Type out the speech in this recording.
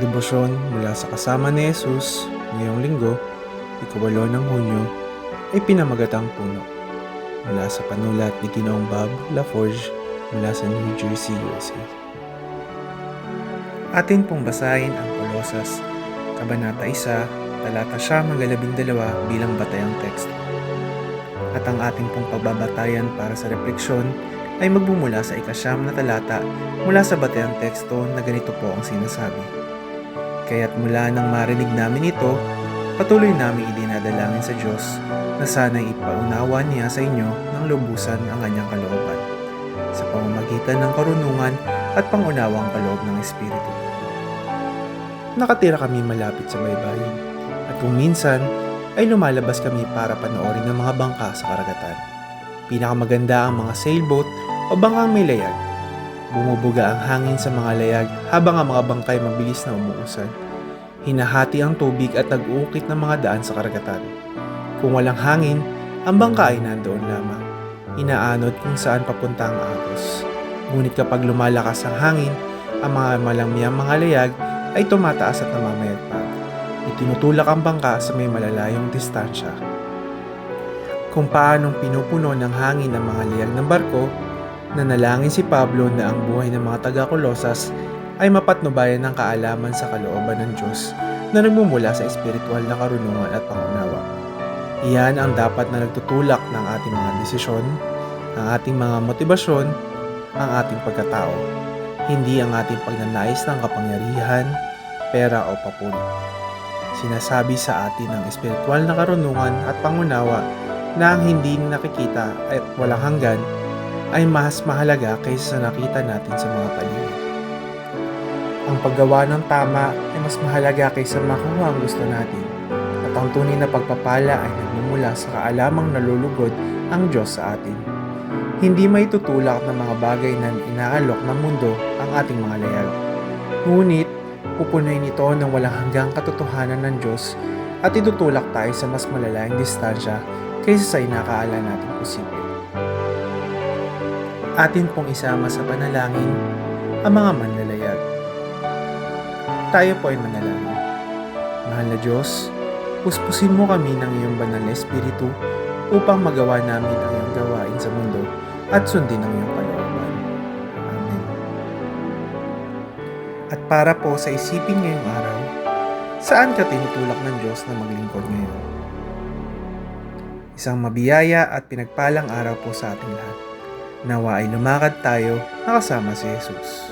Debosyon mula sa Kasama ni Jesus ngayong linggo, 8 ng Hunyo, ay Pinamagatang Puno mula sa panulat ni Ginoong Bob Laforge mula sa New Jersey, USA. Atin pong basahin ang Kolosas, Kabanata 1, Talata 9-12 bilang batayang teksto. At ang ating pong pagbabatayan para sa refleksyon ay magmumula sa 9 na talata mula sa batayang teksto na ganito po ang sinasabi. Kaya't mula nang marinig namin ito, patuloy namin idinadalangin sa Diyos na sana'y ipaunawa niya sa inyo ng lubusan ang kanyang kalooban sa pamamagitan ng karunungan at pangunawang kaloob ng Espiritu. Nakatira kami malapit sa baybayin at kung minsan ay lumalabas kami para panoorin ng mga bangka sa karagatan. Pinakamaganda ang mga sailboat o bangkang may layag. Bumubuga ang hangin sa mga layag habang ang mga bangkay mabilis na umuusad. Hinahati ang tubig at nag-uukit ng mga daan sa karagatan. Kung walang hangin, ang bangka ay nandoon lamang. Inaanod kung saan papunta ang agos. Ngunit kapag lumalakas ang hangin, ang mga malamyang mga layag ay tumataas at namamayagpag. Itinutulak ang bangka sa may malalayong distansya. Kung paanong pinupuno ng hangin ang mga layag ng barko, nanalangin si Pablo na ang buhay ng mga taga-Kolosas ay mapatnubayan ng kaalaman sa kalooban ng Diyos na nagmumula sa espiritual na karunungan at pangunawa. Iyan ang dapat na nagtutulak ng ating mga desisyon, ang ating mga motibasyon, ang ating pagkatao, hindi ang ating pagnanais ng kapangyarihan, pera o papuri. Sinasabi sa atin ng espiritual na karunungan at pangunawa na ang hindi nakikita at walang hanggan ay mas mahalaga kaysa sa nakita natin sa mga paligid. Ang paggawa ng tama ay mas mahalaga kaysa makuha ang gusto natin, at ang tunay na pagpapala ay nagmumula sa kaalamang nalulugod ang Diyos sa atin. Hindi may tutulak ng mga bagay na inaalok ng mundo ang ating mga layag. Ngunit, pupunuin ito ng walang hanggang katotohanan ng Diyos at itutulak tayo sa mas malalayang distansya kaysa sa inakaala nating posible. Atin pong isama sa panalangin ang mga manlalayag. Tayo po ay manalangin. Mahal na Diyos, puspusin mo kami ng iyong banal na Espiritu upang magawa namin ang iyong gawain sa mundo at sundin ang iyong kalooban. Amen. At para po sa isipin ngayong araw, saan ka tinutulak ng Diyos na maglingkod ngayon? Isang mabiyaya at pinagpalang araw po sa ating lahat. Nawa ay lumakad tayo na kasama si Jesus.